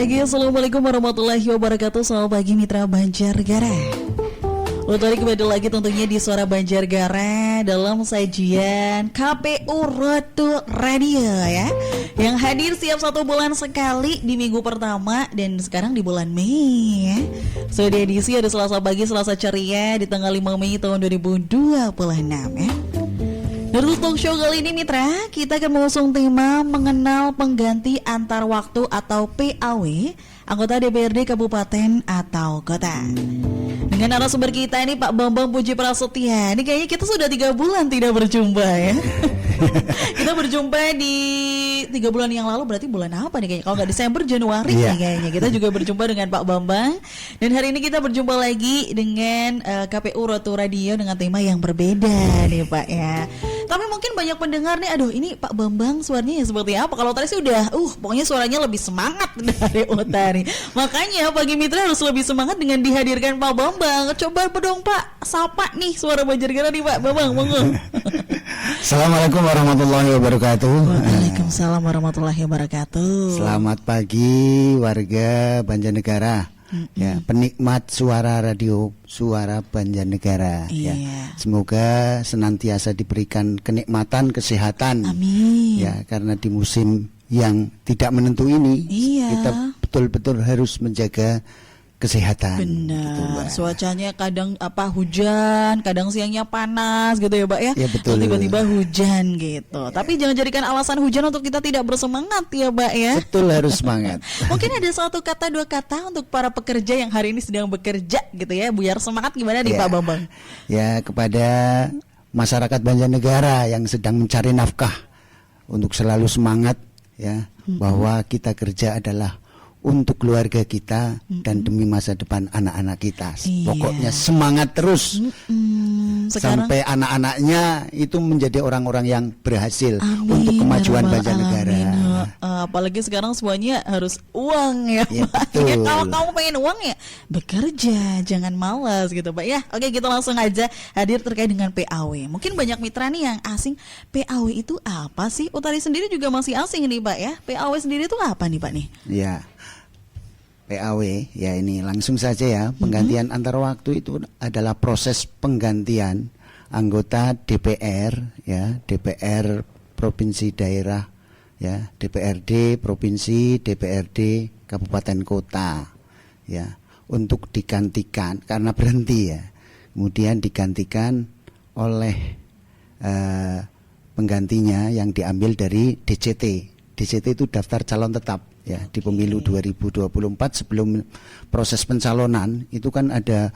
pagi, assalamualaikum warahmatullahi wabarakatuh. Selamat pagi mitra Banjarnegara. Tadi kembali lagi tentunya di Suara Banjarnegara dalam sajian KPU Rotu Radio ya, yang hadir setiap 1 bulan sekali di minggu pertama dan sekarang di bulan Mei ya. Sudah edisi ada Selasa pagi, Selasa ceria di tanggal 5 Mei tahun 2026 ya. Dari talk show kali ini mitra, kita akan mengusung tema mengenal pengganti antar waktu atau PAW anggota DPRD Kabupaten atau Kota. Dengan narasumber kita ini Pak Bambang Puji Prasetya. Ini kayaknya kita sudah 3 bulan tidak berjumpa ya. Kita berjumpa di 3 bulan yang lalu, berarti bulan apa nih kayaknya? Kalau nggak Desember, Januari nih kayaknya. Kita juga berjumpa dengan Pak Bambang. Dan hari ini kita berjumpa lagi dengan KPU Rotu Radio dengan tema yang berbeda nih Pak ya. Tapi mungkin banyak pendengar nih, aduh ini Pak Bambang suaranya seperti apa? Kalau tadi sih udah, pokoknya suaranya lebih semangat dari Utari. Makanya pagi mitra harus lebih semangat dengan dihadirkan Pak Bambang. Coba dong Pak, sapa nih suara Banjarnegara nih Pak Bambang, monggo. Assalamualaikum warahmatullahi wabarakatuh. Waalaikumsalam warahmatullahi wabarakatuh. Selamat pagi warga Banjarnegara. Ya, penikmat suara radio Suara Banjarnegara. Iya. Ya, semoga senantiasa diberikan kenikmatan, kesehatan. Amin. Ya, karena di musim yang tidak menentu ini, kita betul-betul harus menjaga kesehatan. Benar. Gitu, cuacanya kadang hujan, kadang siangnya panas gitu ya, Pak ya. Ya betul. Tiba-tiba hujan gitu. Ya. Tapi jangan jadikan alasan hujan untuk kita tidak bersemangat ya, Pak ya. Betul, harus semangat. Mungkin ada 1 kata 2 kata untuk para pekerja yang hari ini sedang bekerja gitu ya, biar semangat gimana nih Pak Bambang? Ya, kepada masyarakat Banjarnegara yang sedang mencari nafkah untuk selalu semangat ya, bahwa kita kerja adalah untuk keluarga kita dan demi masa depan anak-anak kita. Pokoknya semangat terus sampai anak-anaknya itu menjadi orang-orang yang berhasil untuk kemajuan Banjarnegara. Apalagi sekarang semuanya harus uang ya, Pak. Ya, kalau kamu pengen uang ya bekerja, jangan malas gitu Pak ya. Oke, kita langsung aja hadir terkait dengan PAW. Mungkin banyak mitra nih yang asing, PAW itu apa sih? Utari sendiri juga masih asing nih Pak ya. PAW sendiri itu apa nih Pak nih? Ya, PAW ya ini langsung saja ya, penggantian antar waktu itu adalah proses penggantian anggota DPR ya, DPR provinsi daerah ya, DPRD provinsi, DPRD kabupaten kota ya, untuk digantikan karena berhenti ya, kemudian digantikan oleh penggantinya yang diambil dari DCT. DCT itu daftar calon tetap ya, di pemilu 2024 sebelum proses pencalonan itu kan ada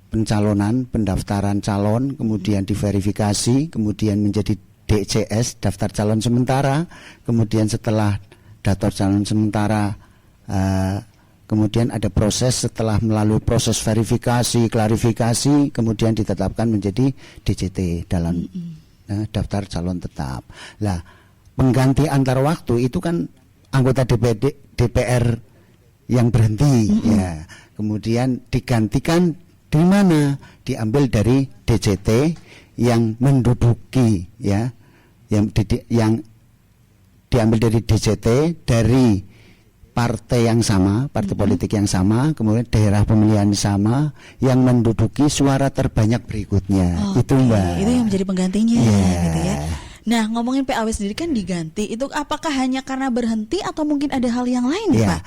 pencalonan, pendaftaran calon, kemudian diverifikasi, kemudian menjadi DCS, daftar calon sementara, kemudian setelah daftar calon sementara kemudian ada proses setelah melalui proses verifikasi, klarifikasi, kemudian ditetapkan menjadi DCT dalam daftar calon tetap. Lah, pengganti antar waktu itu kan anggota DPR yang berhenti ya, kemudian digantikan di mana? Diambil dari DCT yang menduduki ya, yang diambil dari DCT dari partai yang sama, partai politik yang sama, kemudian daerah pemilihan sama yang menduduki suara terbanyak berikutnya. Itu Mbak. Itu yang menjadi penggantinya gitu ya. Nah, ngomongin PAW sendiri kan diganti, itu apakah hanya karena berhenti atau mungkin ada hal yang lain ya, Pak?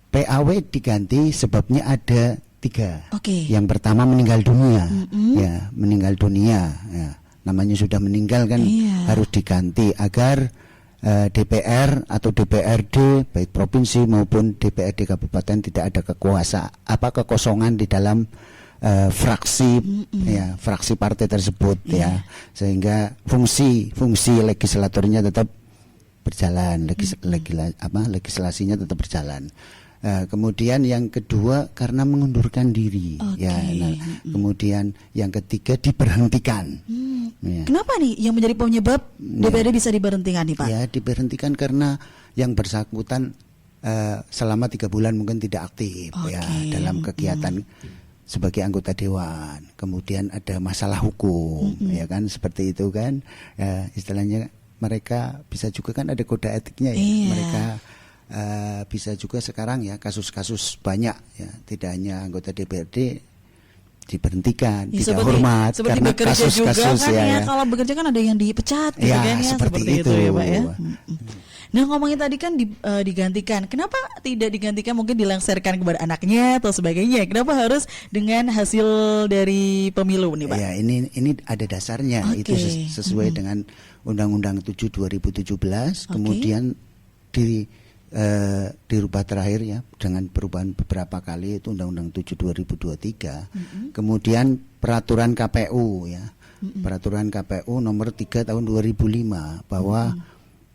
PAW diganti sebabnya ada 3. Yang pertama meninggal dunia, ya meninggal dunia, ya, namanya sudah meninggal kan harus diganti agar DPR atau DPRD baik provinsi maupun DPRD kabupaten tidak ada kekosongan di dalam fraksi ya, fraksi partai tersebut ya, sehingga fungsi legislatornya tetap berjalan, legislasinya tetap berjalan. Kemudian yang kedua karena mengundurkan diri ya, kemudian yang ketiga diberhentikan. Ya. Kenapa nih yang menjadi penyebab DPRD bisa diberhentikan nih Pak? Ya, diberhentikan karena yang bersangkutan selama 3 bulan mungkin tidak aktif ya dalam kegiatan sebagai anggota dewan, kemudian ada masalah hukum, ya kan, seperti itu kan, istilahnya mereka bisa juga kan ada kode etiknya ya, mereka bisa juga sekarang ya kasus-kasus banyak ya, tidak hanya anggota DPRD diberhentikan, Ya, tidak seperti- hormat seperti karena bekerja juga kasus-kasus kan ya. Kalau bekerja kan ada yang dipecat gitu Ya, kan ya, seperti itu itu. ya Pak ya. Nah, ngomongin tadi kan digantikan. Kenapa tidak digantikan, mungkin dilengsarkan kepada anaknya atau sebagainya? Kenapa harus dengan hasil dari pemilu nih Pak? Ya, ini ada dasarnya. Oke. Itu sesuai dengan Undang-Undang 7 2017, Oke. kemudian dirubah terakhir ya dengan perubahan beberapa kali, itu Undang-Undang 7 2023. Kemudian peraturan KPU ya. Peraturan KPU nomor 3 tahun 2005 bahwa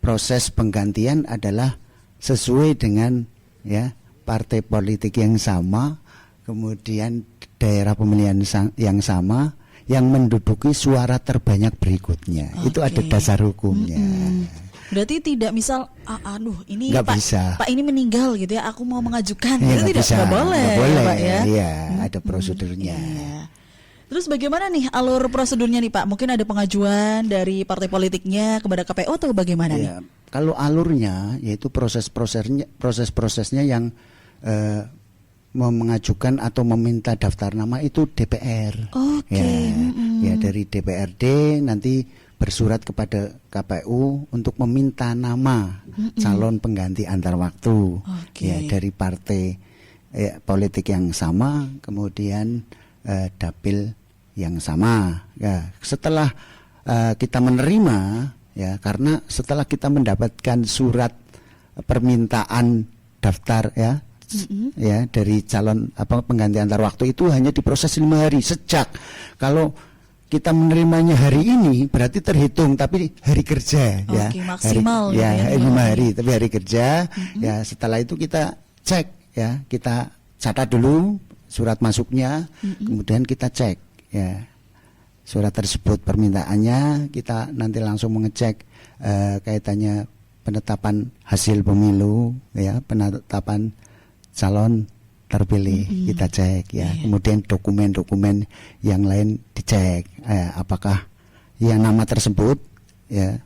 proses penggantian adalah sesuai dengan ya partai politik yang sama, kemudian daerah pemilihan yang sama, yang menduduki suara terbanyak berikutnya. Itu ada Oke. dasar hukumnya. Berarti tidak misal aduh ini Nggak Pak bisa. Pak ini meninggal gitu ya, aku mau mengajukan. Ya, Itu tidak boleh, nggak boleh. Pak ya. Iya, ada prosedurnya. Iya. Terus bagaimana nih alur prosedurnya nih Pak? Mungkin ada pengajuan dari partai politiknya kepada KPU atau bagaimana nih? Ya, kalau alurnya yaitu proses-prosesnya yang mengajukan atau meminta daftar nama itu DPR. Oke. Ya, dari DPRD nanti bersurat kepada KPU untuk meminta nama calon pengganti antar waktu. Oke. Ya, dari partai politik yang sama, kemudian dapil yang sama. Ya, setelah kita menerima ya, karena setelah kita mendapatkan surat permintaan daftar ya dari calon pengganti antar waktu, itu hanya diproses 5 hari sejak kalau kita menerimanya hari ini berarti terhitung tapi hari kerja. Oke, maksimal hari, gitu ya, 5 hari tapi hari kerja. Ya, setelah itu kita cek ya, kita catat dulu surat masuknya, kemudian kita cek ya surat tersebut, permintaannya, kita nanti langsung mengecek kaitannya penetapan hasil pemilu ya, penetapan calon terpilih, kita cek ya. Kemudian dokumen-dokumen yang lain dicek apakah yang nama tersebut ya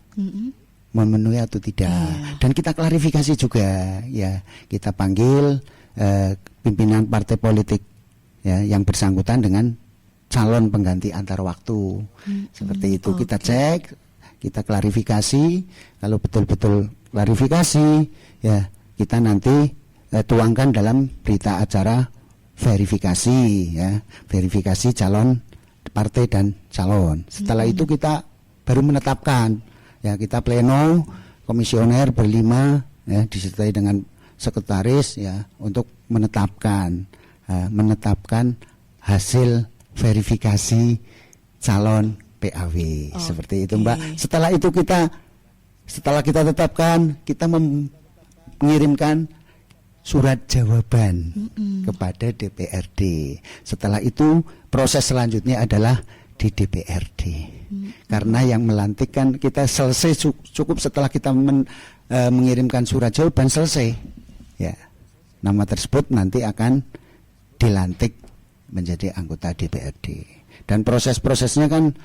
memenuhi atau tidak. Dan kita klarifikasi juga ya, kita panggil pimpinan partai politik ya yang bersangkutan dengan calon pengganti antar waktu. Seperti itu kita cek, kita klarifikasi. Kalau betul-betul klarifikasi ya, kita nanti tuangkan dalam berita acara verifikasi ya, verifikasi calon partai dan calon. Setelah itu kita baru menetapkan ya, kita pleno komisioner berlima ya, disertai dengan sekretaris ya, untuk menetapkan hasil verifikasi calon PAW. Seperti itu Mbak. Setelah kita tetapkan, kita mengirimkan surat jawaban kepada DPRD. Setelah itu proses selanjutnya adalah di DPRD. Karena yang melantik kan kita selesai cukup setelah kita mengirimkan surat jawaban selesai. Ya. Nama tersebut nanti akan dilantik menjadi anggota DPRD. Dan proses-prosesnya kan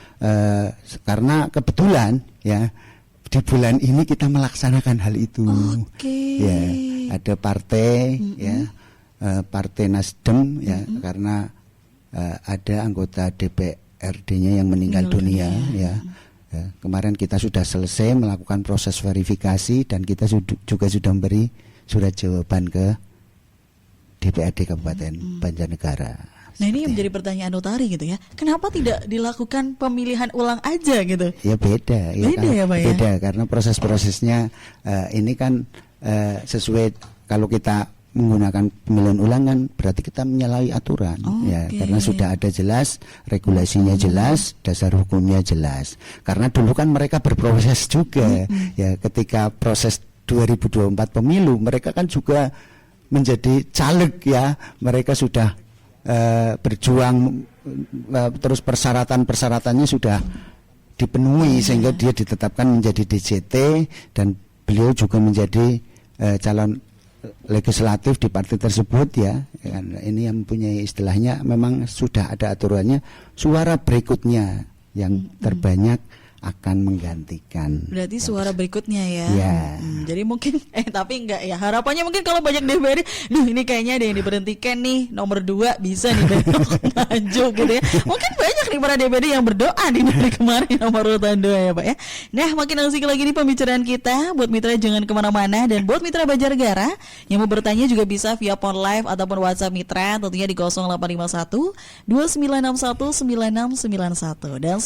karena kebetulan ya di bulan ini kita melaksanakan hal itu. Ya, ada partai ya, Partai Nasdem ya, karena ada anggota DPRD-nya yang meninggal dunia ya. Kemarin kita sudah selesai melakukan proses verifikasi dan kita juga sudah memberi surat jawaban ke DPRD Kabupaten Banjarnegara. Nah, ini yang menjadi pertanyaan Notari gitu ya. Kenapa tidak dilakukan pemilihan ulang aja gitu? Ya beda ya, ya Pak ya? Beda karena proses-prosesnya ini kan sesuai, kalau kita menggunakan pemilihan ulang kan berarti kita menyalahi aturan ya, karena sudah ada jelas regulasinya, jelas dasar hukumnya jelas. Karena dulu kan mereka berproses juga ya, ketika proses 2024 pemilu mereka kan juga menjadi caleg ya, mereka sudah berjuang, terus persyaratannya sudah dipenuhi sehingga dia ditetapkan menjadi DJT, dan beliau juga menjadi calon legislatif di partai tersebut ya. Ini yang mempunyai istilahnya, memang sudah ada aturannya, suara berikutnya yang terbanyak akan menggantikan. Berarti suara berikutnya ya. Ya. Jadi mungkin tapi enggak ya. Harapannya mungkin kalau banyak DPRD, ini kayaknya ada yang diberhentikan nih, nomor 2 bisa nih besok maju gitu ya. Mungkin banyak nih para DPRD yang berdoa di hari kemarin nomor urutan 2 ya Pak ya. Nah, makin asik lagi nih pembicaraan kita. Buat mitra jangan kemana-mana, dan buat mitra Banjarnegara yang mau bertanya juga bisa via phone live ataupun WhatsApp mitra tentunya di 0851 2961 9691. Dan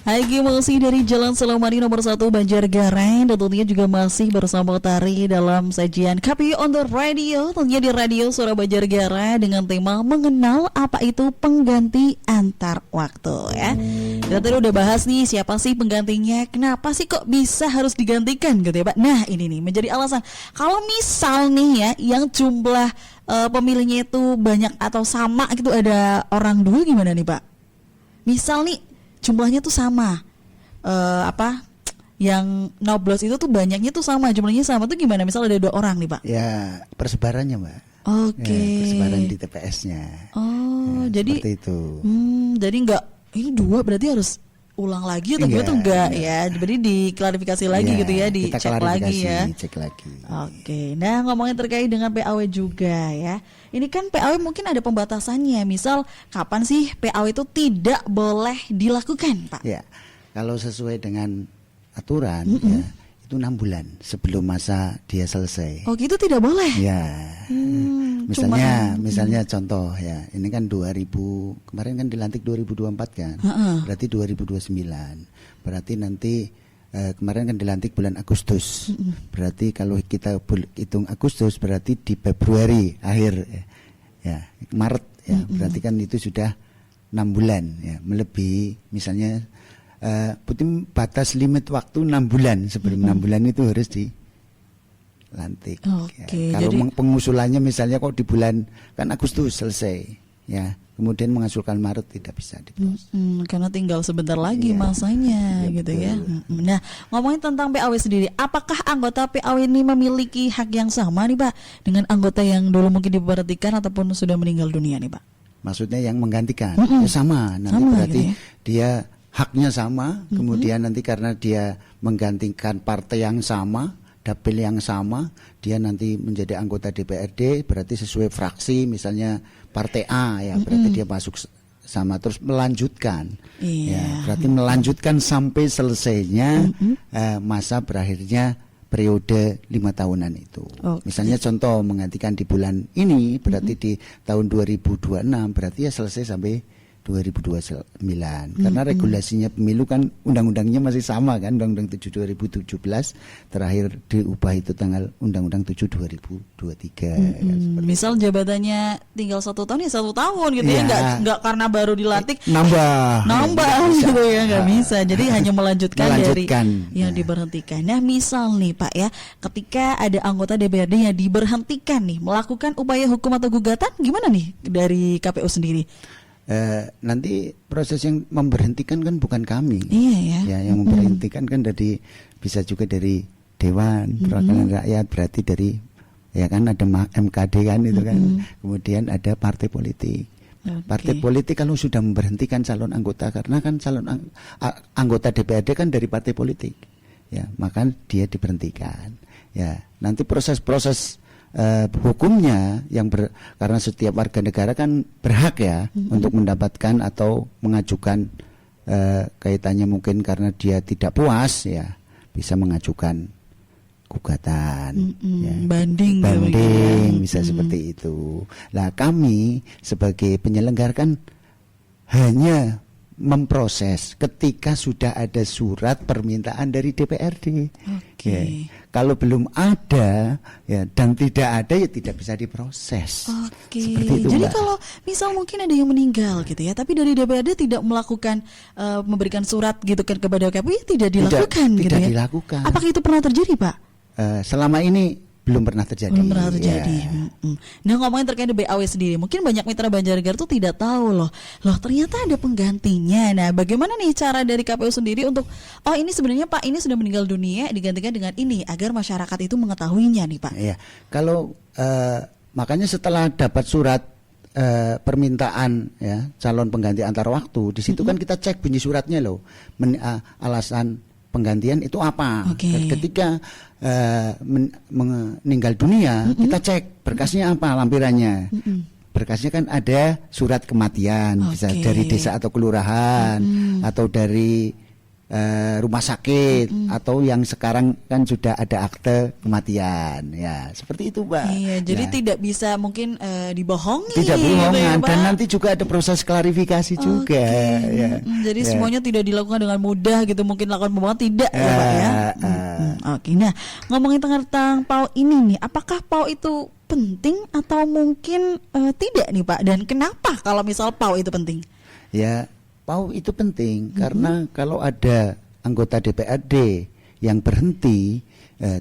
Lagi masih dari Jalan Selomani nomor 1 Banjarnegara, dan tentunya juga masih bersama Tari dalam sajian KPU on the Radio, tentunya di Radio Suara Banjarnegara dengan tema mengenal apa itu pengganti antar waktu ya. Kita tadi udah bahas nih siapa sih penggantinya, kenapa sih kok bisa harus digantikan gitu ya Pak. Nah ini nih menjadi alasan kalau misal nih ya yang jumlah pemilihnya itu banyak atau sama gitu, ada orang dulu gimana nih Pak? Misal nih jumlahnya tuh sama, yang nyoblos itu tuh banyaknya tuh sama, jumlahnya sama tuh gimana? Misal ada 2 orang nih Pak. Ya persebarannya Mbak. Oke. Ya, persebaran di TPS-nya. Oh ya, jadi seperti itu. Jadi enggak ini 2 berarti harus ulang lagi atau gitu enggak ya? Jadi diklarifikasi lagi gitu ya, dicek lagi ya. Cek lagi. Oke. Nah ngomongin terkait dengan PAW juga ya. Ini kan PAW mungkin ada pembatasannya. Misal kapan sih PAW itu tidak boleh dilakukan, Pak? Ya, kalau sesuai dengan aturan ya, itu 6 bulan sebelum masa dia selesai. Oh gitu tidak boleh? Ya. Misalnya contoh ya, ini kan 2000 kemarin kan dilantik 2024 kan, berarti 2029. Berarti nanti kemarin kan dilantik bulan Agustus. Berarti kalau kita hitung Agustus berarti di Februari akhir ya, Maret ya, berarti kan itu sudah 6 bulan ya, melebihi misalnya batas limit waktu 6 bulan. Sebelum 6 bulan itu harus dilantik. Ya. Kalau jadi pengusulannya misalnya kok di bulan kan Agustus selesai ya, kemudian mengusulkan Maret tidak bisa diproses. Karena tinggal sebentar lagi masanya gitu betul. Ya. Nah ngomongin tentang PAW sendiri, apakah anggota PAW ini memiliki hak yang sama nih Pak dengan anggota yang dulu mungkin diberhentikan ataupun sudah meninggal dunia nih Pak? Maksudnya yang menggantikan ya sama, nanti sama, berarti gitu ya? Dia haknya sama, kemudian nanti karena dia menggantikan partai yang sama, dapil yang sama, dia nanti menjadi anggota DPRD, berarti sesuai fraksi, misalnya partai A ya, berarti dia masuk sama, terus melanjutkan, ya, berarti melanjutkan sampai selesainya masa berakhirnya periode 5 tahunan itu. Misalnya contoh menggantikan di bulan ini, berarti di tahun 2026, berarti ya selesai sampai 2029. Karena regulasinya pemilu kan undang-undangnya masih sama kan, Undang-Undang 7 2017 terakhir diubah itu tanggal Undang-Undang 7 2023. Misal jabatannya tinggal 1 tahun ya 1 tahun gitu ya, nggak karena baru dilantik nambah gitu ya, nggak bisa. Jadi hanya melanjutkan dari yang diberhentikan. Nah misal nih Pak ya, ketika ada anggota DPRD yang diberhentikan nih melakukan upaya hukum atau gugatan, gimana nih dari KPU sendiri? Nanti proses yang memberhentikan kan bukan kami. Iya ya. Ya, yang memberhentikan kan bisa juga dari Dewan Perwakilan Rakyat, berarti dari ya kan ada MKD kan itu kan. Kemudian ada partai politik. Partai politik kalau sudah memberhentikan calon anggota, karena kan calon anggota DPRD kan dari partai politik. Ya, maka dia diberhentikan. Ya, nanti proses-proses hukumnya karena setiap warga negara kan berhak ya untuk mendapatkan atau mengajukan kaitannya mungkin karena dia tidak puas ya, bisa mengajukan gugatan banding bisa seperti itu. Lah kami sebagai penyelenggara kan hanya memproses ketika sudah ada surat permintaan dari DPRD. Ya. Kalau belum ada ya dan tidak ada ya tidak bisa diproses. Seperti itu, jadi Mbak. kalau misal mungkin ada yang meninggal gitu ya, tapi dari DPRD tidak melakukan memberikan surat gitu kan kepada KPU, tidak dilakukan tidak ya. Dilakukan. Apakah itu pernah terjadi, Pak? Selama ini belum pernah terjadi. Belum pernah terjadi. Ya. Nah, ngomongin terkait BAW sendiri, mungkin banyak mitra Banjarnegara tuh tidak tahu loh ternyata ada penggantinya. Nah, bagaimana nih cara dari KPU sendiri untuk ini sebenarnya Pak ini sudah meninggal dunia digantikan dengan ini agar masyarakat itu mengetahuinya nih Pak. Iya. Kalau makanya setelah dapat surat permintaan ya calon pengganti antar waktu, di situ kan kita cek bunyi suratnya loh, alasan penggantian itu apa. Okay. Ketika meninggal dunia, kita cek berkasnya apa, lampirannya. Berkasnya kan ada surat kematian, bisa dari desa atau kelurahan, atau dari rumah sakit, atau yang sekarang kan sudah ada akte kematian, ya seperti itu Pak. Iya, jadi tidak bisa mungkin dibohongi. Tidak bohongan, gitu ya, dan nanti juga ada proses klarifikasi juga. Ya. Jadi semuanya tidak dilakukan dengan mudah gitu, mungkin lakukan pembohongan tidak ya Pak ya. Oke, nah ngomongin tentang PAU ini nih, apakah PAU itu penting atau mungkin tidak nih Pak? Dan kenapa kalau misal PAU itu penting? Ya, PAU itu penting karena kalau ada anggota DPRD yang berhenti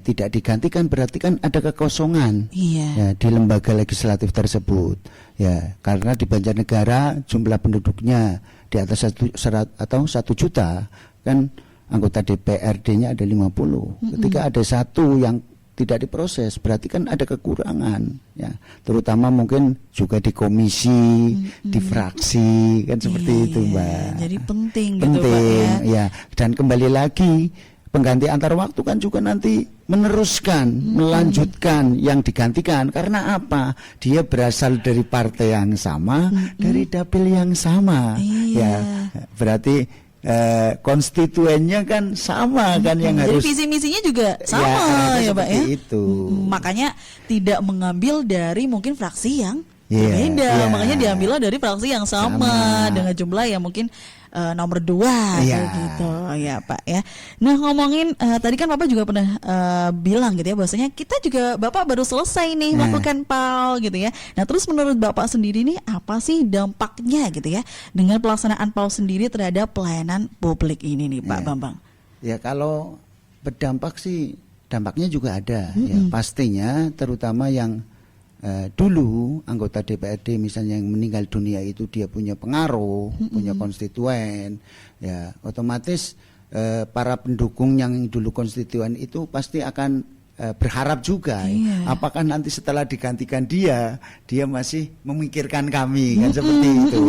tidak digantikan, berarti kan ada kekosongan ya, di lembaga legislatif tersebut. Ya, karena di Banjarnegara jumlah penduduknya di atas 1 juta, kan anggota DPRD-nya ada 50. Ketika ada satu yang tidak diproses, berarti kan ada kekurangan ya, terutama mungkin juga di komisi, di fraksi, kan seperti itu Mbak. Jadi penting gitu Pak ya. Dan kembali lagi pengganti antar waktu kan juga nanti meneruskan, melanjutkan yang digantikan, karena apa? Dia berasal dari partai yang sama, dari dapil yang sama. Ya, berarti konstituennya kan sama kan yang harus. Jadi visi misinya juga sama ya Pak ya. Itu. Makanya tidak mengambil dari mungkin fraksi yang berbeda, makanya diambilnya dari fraksi yang sama dengan jumlah yang mungkin nomor 2 gitu ya Pak ya. Nah ngomongin tadi kan Bapak juga pernah bilang gitu ya, bahwasanya kita juga Bapak baru selesai nih melakukan PAU gitu ya. Nah terus menurut Bapak sendiri nih apa sih dampaknya gitu ya dengan pelaksanaan PAU sendiri terhadap pelayanan publik ini nih Pak Bambang? Ya kalau berdampak sih dampaknya juga ada ya, pastinya terutama yang dulu anggota DPRD misalnya yang meninggal dunia itu dia punya pengaruh, punya konstituen, ya otomatis para pendukung yang dulu konstituen itu pasti akan berharap juga, apakah nanti setelah digantikan dia masih memikirkan kami, kan seperti itu.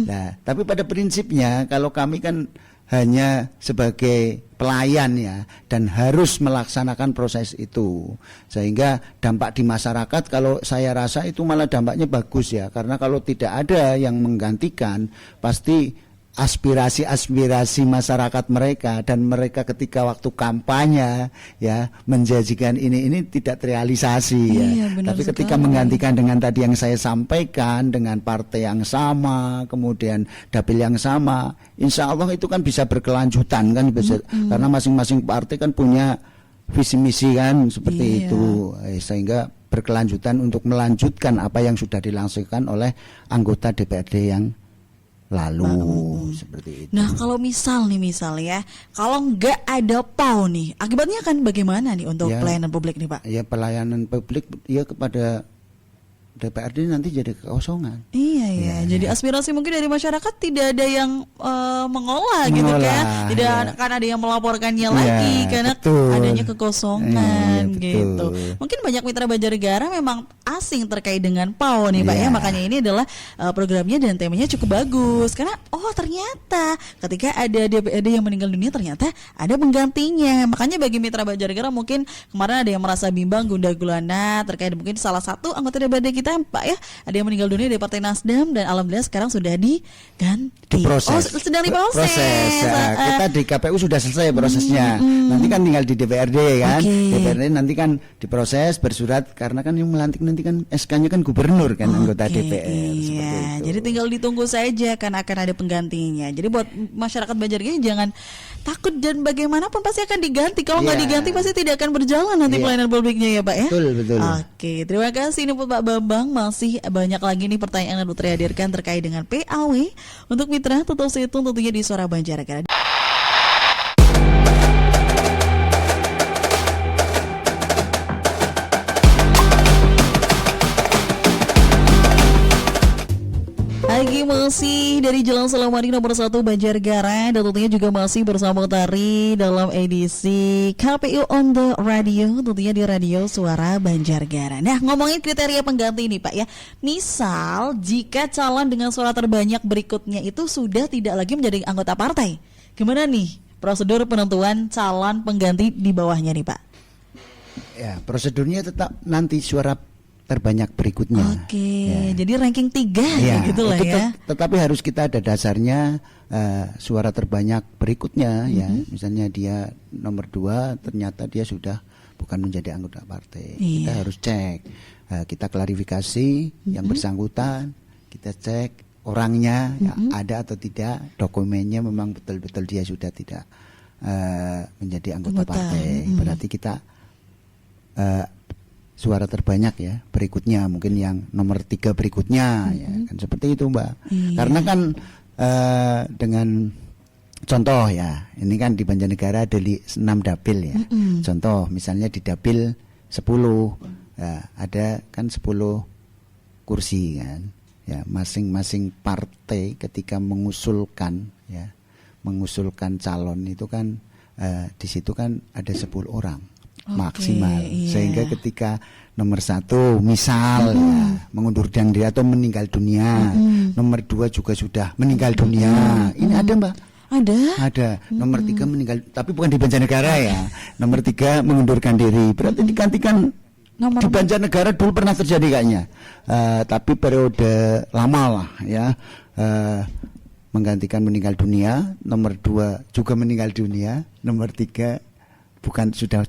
Nah, tapi pada prinsipnya kalau kami kan hanya sebagai pelayan ya, dan harus melaksanakan proses itu, sehingga dampak di masyarakat kalau saya rasa itu malah dampaknya bagus ya, karena kalau tidak ada yang menggantikan pasti aspirasi masyarakat mereka, dan mereka ketika waktu kampanye ya menjanjikan ini tidak terrealisasi ya. Tapi ketika menggantikan dengan tadi yang saya sampaikan, dengan partai yang sama, kemudian dapil yang sama, insya Allah itu kan bisa berkelanjutan kan, bisa, karena masing-masing partai kan punya visi misi kan seperti itu, sehingga berkelanjutan untuk melanjutkan apa yang sudah dilangsungkan oleh anggota DPRD yang lalu seperti itu. Nah kalau misal ya, kalau nggak ada PAU nih, akibatnya kan bagaimana nih untuk pelayanan publik nih Pak? Ya pelayanan publik ya kepada DPRD nanti jadi kekosongan. Iya. Jadi aspirasi mungkin dari masyarakat tidak ada yang mengolah gitu kan, tidak akan ada yang melaporkannya lagi karena adanya kekosongan gitu. Mungkin banyak mitra Banjarnegara memang asing terkait dengan PAU nih Pak ya, makanya ini adalah programnya dan temanya cukup bagus karena ternyata ketika ada DPRD yang meninggal dunia ternyata ada penggantinya. Makanya bagi mitra Banjarnegara mungkin kemarin ada yang merasa bimbang gundah gulana terkait mungkin salah satu anggota DPRD kita Pak ya, ada yang meninggal dunia dari Partai Nasdem dan alhamdulillah sekarang sudah diganti. Diproses. Sedang diproses. Kita di KPU sudah selesai prosesnya. Nanti kan tinggal di DPRD kan. DPRD nanti kan diproses bersurat, karena kan yang melantik nanti kan SK-nya kan gubernur kan, anggota DPR. Iya, jadi tinggal ditunggu saja kan akan ada penggantinya. Jadi buat masyarakat Banjarnegara jangan takut, dan bagaimanapun pasti akan diganti. Kalau nggak diganti pasti tidak akan berjalan nanti pelayanan publiknya ya Pak ya. Betul. Oke, terima kasih nih Pak Bambang. Masih banyak lagi nih pertanyaan yang terhadirkan terkait dengan PAW. Untuk mitra tetap stay tune tentunya di Suara Banjarnegara. masih dari Jalan Selamani nomor 1 Banjarnegara, dan tentunya juga masih bersama Tari dalam edisi KPU on the Radio, tentunya di Radio Suara Banjarnegara. Nah, ngomongin kriteria pengganti nih Pak ya. Misal jika calon dengan suara terbanyak berikutnya itu sudah tidak lagi menjadi anggota partai, gimana nih prosedur penentuan calon pengganti di bawahnya nih Pak? Ya, prosedurnya tetap nanti suara terbanyak berikutnya. Oke, ya. Jadi ranking 3 ya, gitu lah ya. Tetapi harus kita ada dasarnya suara terbanyak berikutnya ya. Misalnya dia nomor 2 ternyata dia sudah bukan menjadi anggota partai. Kita harus cek, kita klarifikasi yang bersangkutan, kita cek orangnya ya, ada atau tidak, dokumennya memang betul-betul dia sudah tidak menjadi anggota partai. Berarti kita suara terbanyak ya berikutnya, mungkin yang nomor 3 berikutnya ya kan, seperti itu Mbak. Karena kan dengan contoh ya, ini kan di Banjarnegara ada 6 dapil ya. Contoh misalnya di dapil 10 ya, ada kan 10 kursi kan ya, masing-masing partai ketika mengusulkan calon itu kan di situ kan ada 10 orang maksimal, sehingga ketika nomor 1 misal ya, mengundurkan diri atau meninggal dunia, nomor 2 juga sudah meninggal dunia, ini ada Mbak, ada nomor 3 meninggal, tapi bukan di Banjarnegara ya, nomor 3 mengundurkan diri, berarti digantikan di Banjarnegara dulu pernah terjadi kayaknya, tapi periode lama lah ya, menggantikan meninggal dunia, nomor 2 juga meninggal dunia, nomor 3 bukan sudah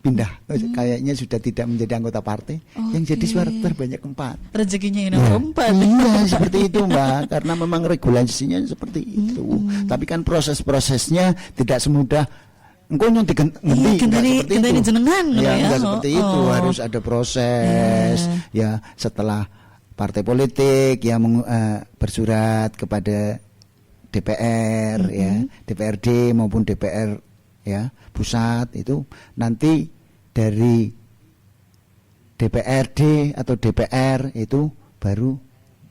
pindah, kayaknya sudah tidak menjadi anggota partai, yang jadi suara terbanyak 4. Rezekinya yang nomor 4. Iya, seperti itu Mbak, karena memang regulasinya seperti itu. Tapi kan proses-prosesnya tidak semudah engkau yang seperti itu. Jenengan ya, enggak seperti itu, harus ada proses. Ya, setelah partai politik yang bersurat kepada DPR ya, DPRD maupun DPR ya pusat, itu nanti dari DPRD atau DPR itu baru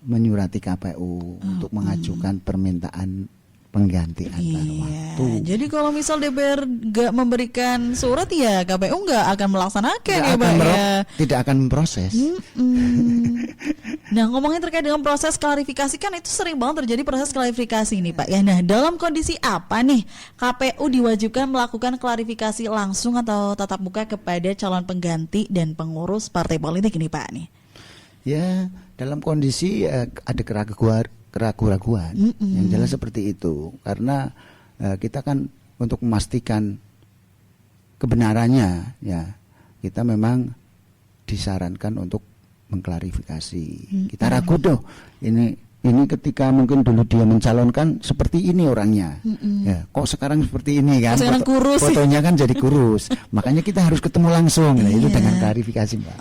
menyurati KPU untuk mengajukan permintaan penggantian waktu. Jadi kalau misal DPR nggak memberikan surat ya KPU nggak akan melaksanakan ya Pak ya. Tidak akan memproses. Nah, ngomongin terkait dengan proses klarifikasi, kan itu sering banget terjadi proses klarifikasi nih Pak ya. Nah, dalam kondisi apa nih KPU diwajibkan melakukan klarifikasi langsung atau tatap muka kepada calon pengganti dan pengurus partai politik ini Pak nih? Ya, dalam kondisi ada keraguan-keraguan yang jelas seperti itu, karena kita kan untuk memastikan kebenarannya ya, kita memang disarankan untuk mengklarifikasi. Kita ragu ini ketika mungkin dulu dia mencalonkan seperti ini orangnya, ya kok sekarang seperti ini kan, sekarang kurus, fotonya kan jadi kurus, makanya kita harus ketemu langsung. Nah, itu dengan klarifikasi Mbak.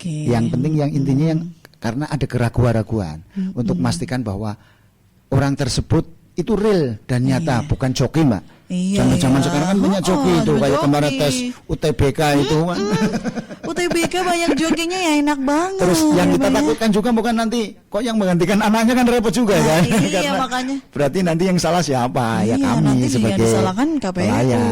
Yang penting, yang intinya yang karena ada keraguan-raguan untuk memastikan bahwa orang tersebut itu real dan nyata, bukan joki Mbak. Zaman sekarang kan banyak joki itu, kayak kemarin tes UTBK itu kan. UTBK banyak jokinya ya, enak banget. Terus yang kita takutkan juga bukan nanti kok yang menggantikan anaknya kan repot juga kan. Iya, makanya. Berarti nanti yang salah siapa? Ya kami sebagai yang disalahkan KPU. Pelayan,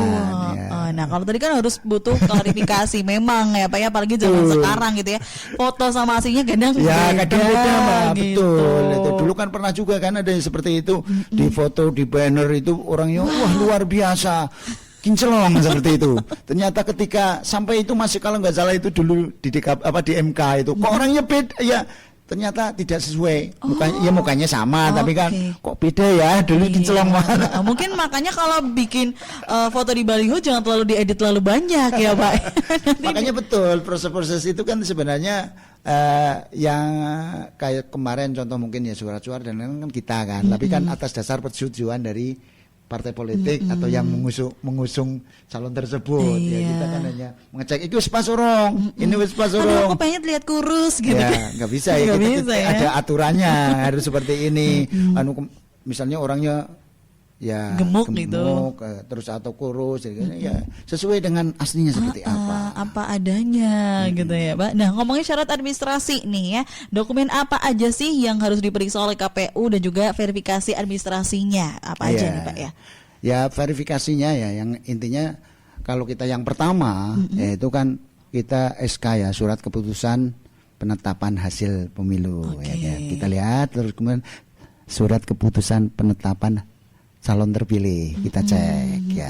ya. Nah, kalau tadi kan harus butuh klarifikasi memang ya Pak ya, apalagi zaman sekarang gitu ya. Foto sama aslinya kadang kadang beda Mbak, gitu. Betul. Itu dulu kan pernah juga kan ada yang seperti itu, di foto di banner itu orangnya wah luar biasa, kinclong seperti itu. Ternyata ketika sampai itu masih, kalau nggak salah itu dulu di MK itu, kok orangnya beda ya. Ternyata tidak sesuai, mukanya sama, tapi kan kok beda ya, dulu kinclong mana. Mungkin makanya kalau bikin foto di baliho jangan terlalu diedit terlalu banyak ya Pak. Makanya betul, proses-proses itu kan sebenarnya yang kayak kemarin contoh mungkin ya surat-surat dan lain-lain kan kita kan, tapi kan atas dasar persetujuan dari partai politik atau yang mengusung calon tersebut. Ya kita kan hanya mengecek itu wis pas urung, ini wis pas urung. Aku pengen lihat kurus gitu. Ya, nggak bisa ya, kita ya. ada aturannya, harus seperti ini. Misalnya orangnya gemuk gitu. Terus atau kurus, ya sesuai dengan aslinya seperti apa adanya gitu ya Pak. Nah, ngomongin syarat administrasi nih ya, dokumen apa aja sih yang harus diperiksa oleh KPU dan juga verifikasi administrasinya apa aja nih Pak ya? Ya verifikasinya ya, yang intinya kalau kita yang pertama yaitu kan kita SK ya, surat keputusan penetapan hasil pemilu. Ya, kita lihat, terus kemudian surat keputusan penetapan calon terpilih kita cek ya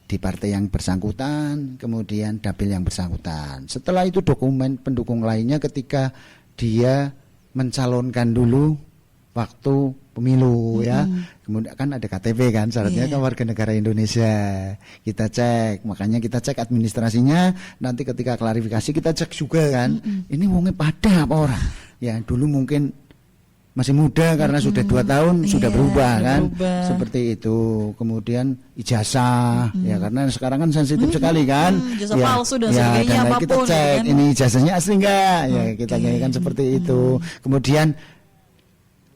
di partai yang bersangkutan, kemudian dapil yang bersangkutan. Setelah itu dokumen pendukung lainnya ketika dia mencalonkan dulu waktu pemilu ya. Kemudian kan ada KTP kan, syaratnya kan warga negara Indonesia. Kita cek, makanya kita cek administrasinya. Nanti ketika klarifikasi kita cek juga kan, ini wongnya pada apa orang? Ya dulu mungkin masih muda karena sudah 2 tahun sudah berubah kan, seperti itu. Kemudian ijazah ya, karena sekarang kan sensitif sekali kan, ijazah palsu dan sebagainya, dan apapun kita cek kan? Ini ijazahnya asli enggak ya, kita kan seperti itu. Kemudian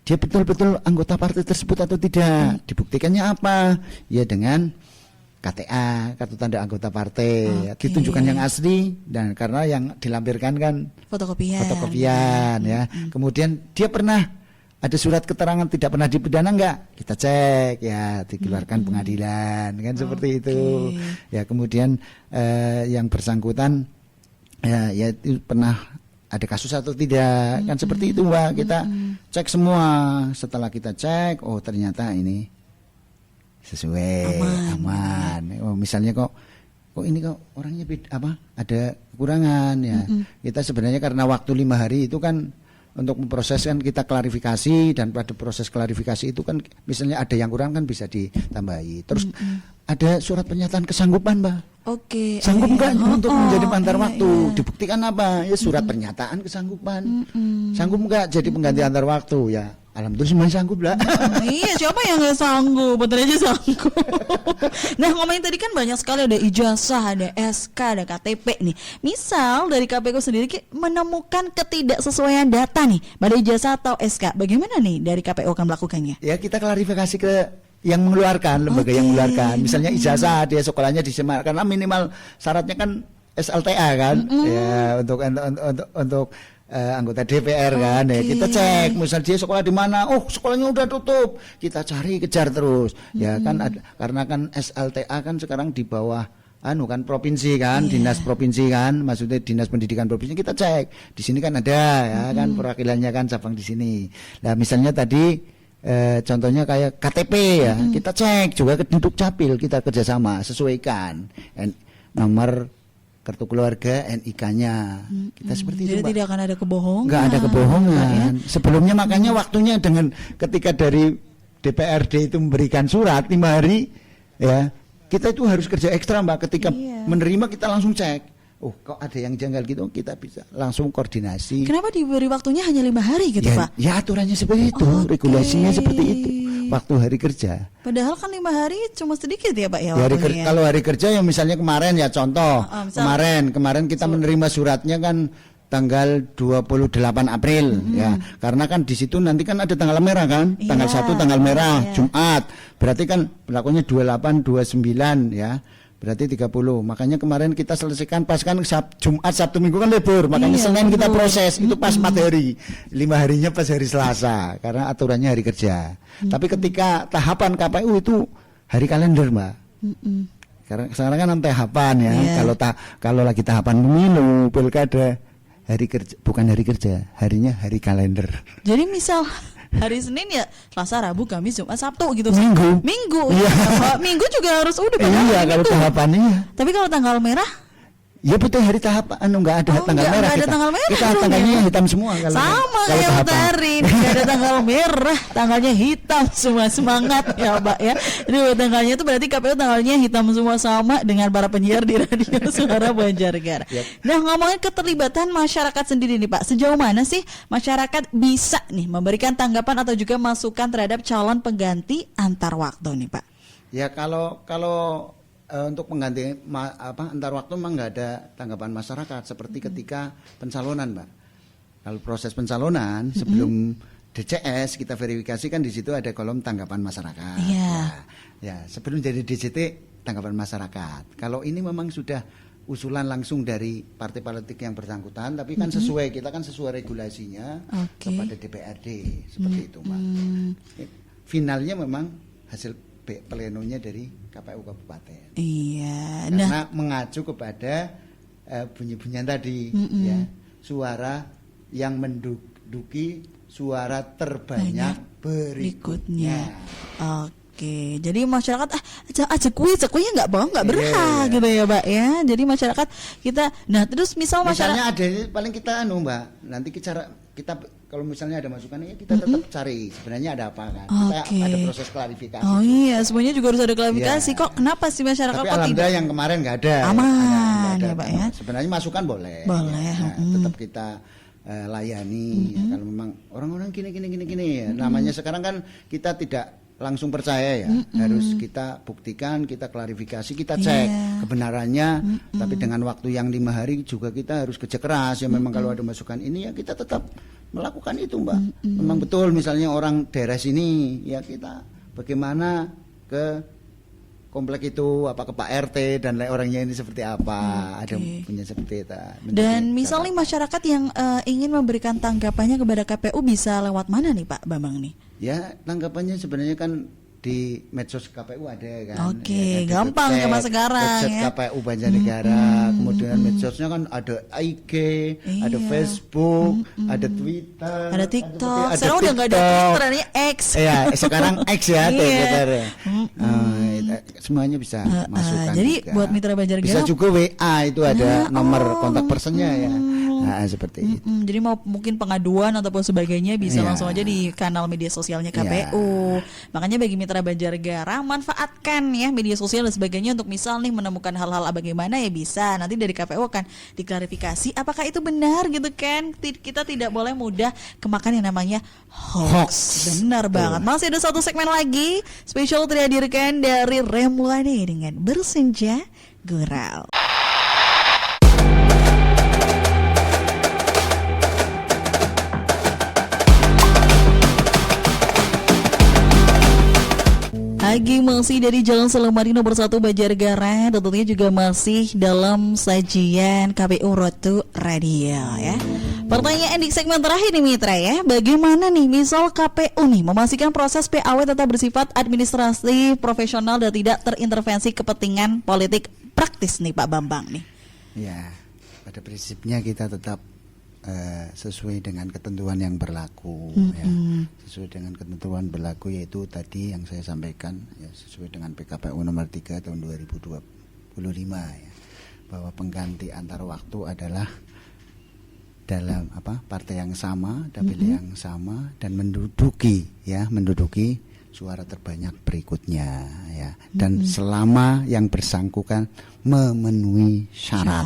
dia betul-betul anggota partai tersebut atau tidak, dibuktikannya apa ya, dengan KTA, kartu tanda anggota partai, ditunjukkan yang asli, dan karena yang dilampirkan kan fotokopian ya. Kemudian dia pernah ada surat keterangan tidak pernah dipidana enggak? Kita cek ya, dikeluarkan pengadilan kan, seperti itu. Ya kemudian yang bersangkutan ya itu pernah ada kasus atau tidak, kan seperti itu Mbak. Kita cek semua. Setelah kita cek, oh ternyata ini sesuai, aman. Oh misalnya kok ini kok orangnya ada kekurangan ya. Kita sebenarnya karena waktu 5 hari itu kan untuk memproses, kan kita klarifikasi, dan pada proses klarifikasi itu kan misalnya ada yang kurang kan bisa ditambahi. Terus ada surat pernyataan kesanggupan Mbak. Sanggup enggak untuk menjadi pengantar waktu? Dibuktikan apa? Ya surat pernyataan kesanggupan. Sanggup enggak jadi pengganti antar waktu? Ya alhamdulillah semuanya sanggup lah. Iya, siapa yang nggak sanggup? Betul aja sanggup. Nah, ngomongin tadi kan banyak sekali, ada ijazah, ada SK, ada KTP nih. Misal dari KPU sendiri menemukan ketidaksesuaian data nih pada ijazah atau SK, bagaimana nih dari KPU akan melakukannya? Ya kita klarifikasi ke yang mengeluarkan, lembaga yang mengeluarkan. Misalnya ijazah dia sekolahnya di Semarang, karena minimal syaratnya kan SLTA kan, ya untuk anggota DPR kan, ya kita cek, misal dia sekolah di mana, oh sekolahnya udah tutup, kita cari kejar terus, ya kan karena kan SLTA kan sekarang di bawah kan provinsi kan, dinas provinsi kan, maksudnya dinas pendidikan provinsi, kita cek di sini kan ada ya kan perwakilannya kan cabang di sini. Nah misalnya tadi contohnya kayak KTP ya, kita cek juga ke Dukcapil, kita kerjasama sesuaikan nomor kartu keluarga, NIK-nya, kita seperti itu. Jadi tidak akan ada kebohongan. Nggak ada kebohongan. Ya? Sebelumnya makanya waktunya dengan ketika dari DPRD itu memberikan surat 5 hari, ya kita itu harus kerja ekstra Mbak. Ketika menerima kita langsung cek. Oh kok ada yang janggal gitu, kita bisa langsung koordinasi. Kenapa diberi waktunya hanya 5 hari gitu ya, Pak? Ya aturannya seperti itu, regulasinya seperti itu. Waktu hari kerja. Padahal kan 5 hari cuma sedikit ya Pak ya, kalau hari kerja yang misalnya kemarin ya contoh, kemarin kita menerima suratnya kan tanggal 28 April ya. Karena kan di situ nanti kan ada tanggal merah kan? Tanggal 1 tanggal merah, Jumat. Berarti kan berlakunya 28, 29 ya. Berarti 30. Makanya kemarin kita selesaikan pas kan Jumat, Sabtu, Minggu kan libur. Makanya Senin kita proses itu pas 4 hari. 5 harinya pas hari Selasa karena aturannya hari kerja. Tapi ketika tahapan KPU itu hari kalender, Mbak. Karena sekarang kan tahapan ya. Kalau lagi tahapan pemilu, pilkada, hari kerja bukan hari kerja, harinya hari kalender. Jadi misal hari Senin ya Selasa, Rabu, Kamis, Jumat, Sabtu gitu. Minggu. Iya. Minggu juga harus udah. Iya kalau tahapannya. Tapi kalau tanggal merah? Ya betul hari tahap, nggak ada tanggal merah. Ada tanggal merah. Kita tanggalnya hitam semua. Sama kayak Utarin, nggak ada tanggal merah, tanggalnya hitam semua. Semangat ya Mbak ya. Jadi tanggalnya itu berarti KPU tanggalnya hitam semua, sama dengan para penyiar di radio Suara Banjarnegara. Nah ngomongin keterlibatan masyarakat sendiri nih Pak, sejauh mana sih masyarakat bisa nih memberikan tanggapan atau juga masukan terhadap calon pengganti antar waktu nih Pak? Ya kalau untuk pengganti antar waktu memang nggak ada tanggapan masyarakat seperti ketika pencalonan Mbak. Kalau proses pencalonan sebelum DCS kita verifikasi kan di situ ada kolom tanggapan masyarakat. Iya. Ya, sebelum jadi DCT tanggapan masyarakat. Kalau ini memang sudah usulan langsung dari partai politik yang bersangkutan, tapi kan sesuai, kita kan sesuai regulasinya kepada DPRD seperti itu, Mbak. Finalnya memang hasil plenonya dari KPU Kabupaten. Iya. Karena mengacu kepada bunyi-bunyian tadi, ya, suara yang menduduki suara terbanyak berikutnya. Oke, jadi masyarakat aja kuih nggak berhak gitu ya, Mbak ya. Jadi masyarakat kita, nah terus misalnya ada paling kita Mbak, nanti kita kalau misalnya ada masukan ya kita tetap cari sebenarnya ada apa kan. Kita ada proses klarifikasi. Oh iya, semuanya juga harus ada klarifikasi. Kok kenapa sih masyarakat tapi kok alhamdulillah yang kemarin nggak ada. Aman ya, Pak ya. Sebenarnya masukan boleh. Tetap kita layani ya, kalau memang orang-orang gini ya. Namanya sekarang kan kita tidak langsung percaya ya, harus kita buktikan, kita klarifikasi, kita cek kebenarannya. Tapi dengan waktu yang 5 hari juga kita harus kerja keras ya. Memang kalau ada masukan ini ya kita tetap melakukan itu, Mbak. Memang betul misalnya orang daerah sini ya kita bagaimana ke komplek itu, apa ke Pak RT dan orangnya ini seperti apa, ada punya seperti itu. Dan misalnya masyarakat yang ingin memberikan tanggapannya kepada KPU bisa lewat mana nih Pak Bambang nih? Ya tanggapannya sebenarnya kan di medsos KPU ada kan. Oke, ya, gampang sama sekarang website ya. KPU Banjarnegara, kemudian medsosnya kan ada IG, ada Facebook, ada Twitter, ada TikTok. Sekarang udah nggak ada Twitter, ini X. Iya, sekarang X ya, Twitter. Semuanya bisa masukkan. Jadi juga. buat mitra Banjarnegara bisa juga WA itu ada nomor kontak personnya ya. Nah, seperti itu. Jadi mau mungkin pengaduan ataupun sebagainya bisa langsung aja di kanal media sosialnya KPU. Makanya bagi mitra Banjarnegara manfaatkan ya media sosial dan sebagainya untuk misal nih menemukan hal-hal bagaimana ya bisa. Nanti dari KPU akan diklarifikasi apakah itu benar gitu kan. Kita tidak boleh mudah kemakan yang namanya hoax. Benar banget. Masih ada satu segmen lagi spesial dihadirkan dari Remwani dengan Bersenja Gurau. Lagi masih dari Jalan Selemari nomor 1 Banjarnegara, tentunya juga masih dalam sajian KPU Road Radio ya. Pertanyaan di segmen terakhir nih Mitra ya, bagaimana nih misal KPU nih memastikan proses PAW tetap bersifat administrasi profesional dan tidak terintervensi kepentingan politik praktis nih Pak Bambang nih? Ya, pada prinsipnya kita tetap sesuai dengan ketentuan yang berlaku ya. Sesuai dengan ketentuan berlaku yaitu tadi yang saya sampaikan ya, sesuai dengan PKPU nomor 3 tahun 2025 ya, bahwa pengganti antar waktu adalah dalam partai yang sama, dapil yang sama dan menduduki suara terbanyak berikutnya ya, dan selama yang bersangkutan memenuhi syarat.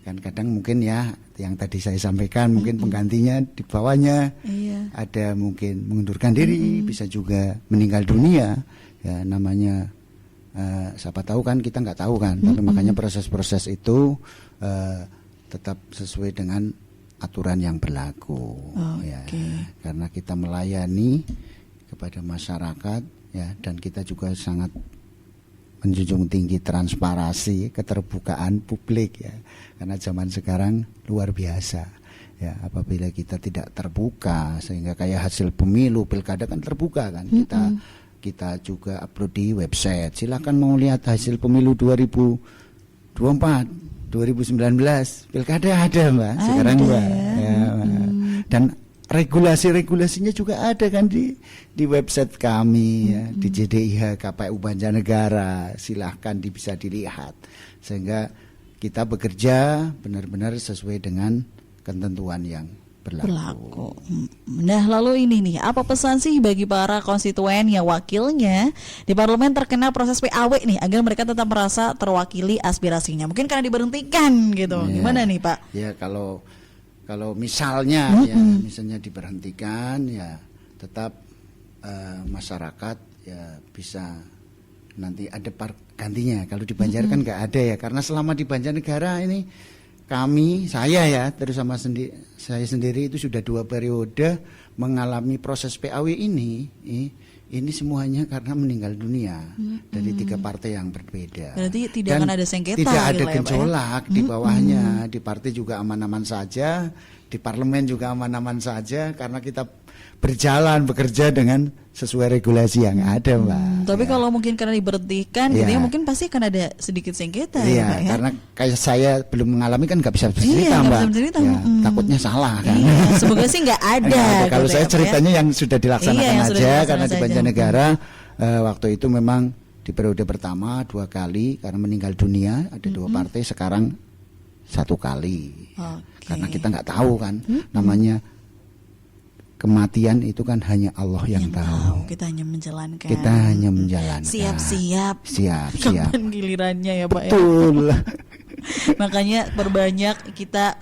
Kan kadang mungkin ya yang tadi saya sampaikan mungkin penggantinya di bawahnya ada mungkin mengundurkan diri, bisa juga meninggal dunia ya, namanya siapa tahu kan, kita nggak tahu kan. Tapi makanya proses-proses itu tetap sesuai dengan aturan yang berlaku ya, karena kita melayani kepada masyarakat ya, dan kita juga sangat menjunjung tinggi transparansi, keterbukaan publik ya. Karena zaman sekarang luar biasa ya, apabila kita tidak terbuka sehingga kayak hasil pemilu pilkada kan terbuka kan. Kita juga upload di website. Silakan mau lihat hasil pemilu 2024, 2019 pilkada ada Mbak, sekarang Mbak. Ya, dan regulasinya juga ada kan di website kami ya, di JDIH KPU Banjarnegara, silahkan bisa dilihat, sehingga kita bekerja benar-benar sesuai dengan ketentuan yang berlaku. Nah lalu ini nih, apa pesan sih bagi para konstituen yang wakilnya di parlemen terkena proses PAW nih, agar mereka tetap merasa terwakili aspirasinya, mungkin karena diberhentikan gitu, gimana nih Pak? Ya kalau misalnya misalnya diberhentikan ya, tetap masyarakat ya bisa nanti ada gantinya. Kalau di Banjar kan nggak ada ya, karena selama di Banjarnegara ini saya terutama saya sendiri itu sudah 2 periode mengalami proses PAW ini semuanya karena meninggal dunia dari 3 partai yang berbeda. Berarti tidak Dan akan ada sengketa tidak gitu ada lah ya, Pak, ya? gejolak di bawahnya. Di partai juga aman-aman saja, di parlemen juga aman-aman saja karena kita bekerja dengan sesuai regulasi yang ada, Mbak. Tapi Ya. kalau mungkin karena diberhentikan gitu Iya. ya, mungkin pasti akan ada sedikit sengketa Iya, ya, Pak, ya? karena kayak saya belum mengalami kan nggak bisa bercerita, Iya, nggak Mbak. bisa bercerita, Ya, takutnya salah kan. Iya, semoga sih nggak ada. Nggak ada. Kalau gitu saya ya, Pak, ya? ceritanya yang sudah dilaksanakan Iya, yang sudah aja dilaksanakan karena di saja. Banjarnegara waktu itu memang di periode pertama 2 kali karena meninggal dunia ada 2 partai, sekarang 1 kali. Oke. Karena kita nggak tahu kan namanya kematian itu kan hanya Allah yang tahu. Kita hanya menjalankan. Kita hanya menjalankan. Siap-siap. Siap. Kapan gilirannya ya, Pak, ya? Betul. Makanya perbanyak kita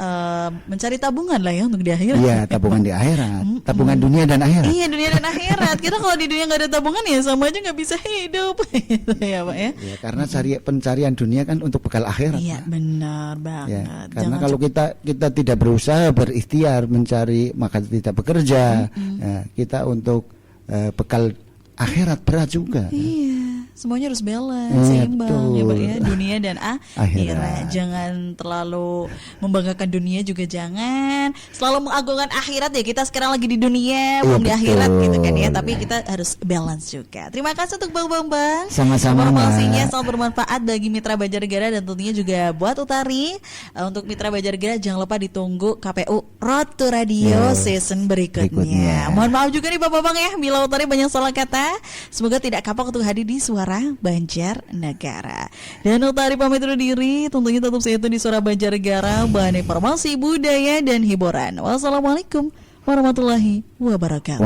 mencari tabungan lah ya untuk di akhirat. Iya, tabungan di akhirat, tabungan dunia dan akhirat. Iya, dunia dan akhirat. Kita kalau di dunia nggak ada tabungan ya sama aja nggak bisa hidup, gitu ya, Pak, ya. Ya, karena pencarian dunia kan untuk bekal akhirat. Iya, Pak. benar banget. Ya, karena Jangan kalau kita tidak berusaha berikhtiar mencari maka tidak bekerja, ya, kita untuk bekal akhirat berat juga. Iya, semuanya harus balance, Iya, seimbang ya, Pak, ya. betul. Dunia dan akhirat. Akhirat. Jangan terlalu membanggakan dunia juga jangan. Selalu mengagungkan akhirat ya. Kita sekarang lagi di dunia, belum di akhirat betul. gitu kan ya. Tapi kita harus balance juga. Terima kasih untuk Bang Bambang. Sama-sama, Informasinya Mbak. sangat bermanfaat bagi Mitra Banjarnegara dan tentunya juga buat Utari. Untuk Mitra Banjarnegara jangan lupa ditunggu KPU Road to Radio season berikutnya. Mohon maaf juga nih Pak Bambang ya, bila Utari banyak salah kata. Semoga tidak kapok untuk hadir di Suara Banjarnegara. Dan Utari pamit undur diri, tentunya tetap stay tune di Suara Banjarnegara, bahan informasi, budaya dan hiburan. Wassalamualaikum warahmatullahi wabarakatuh.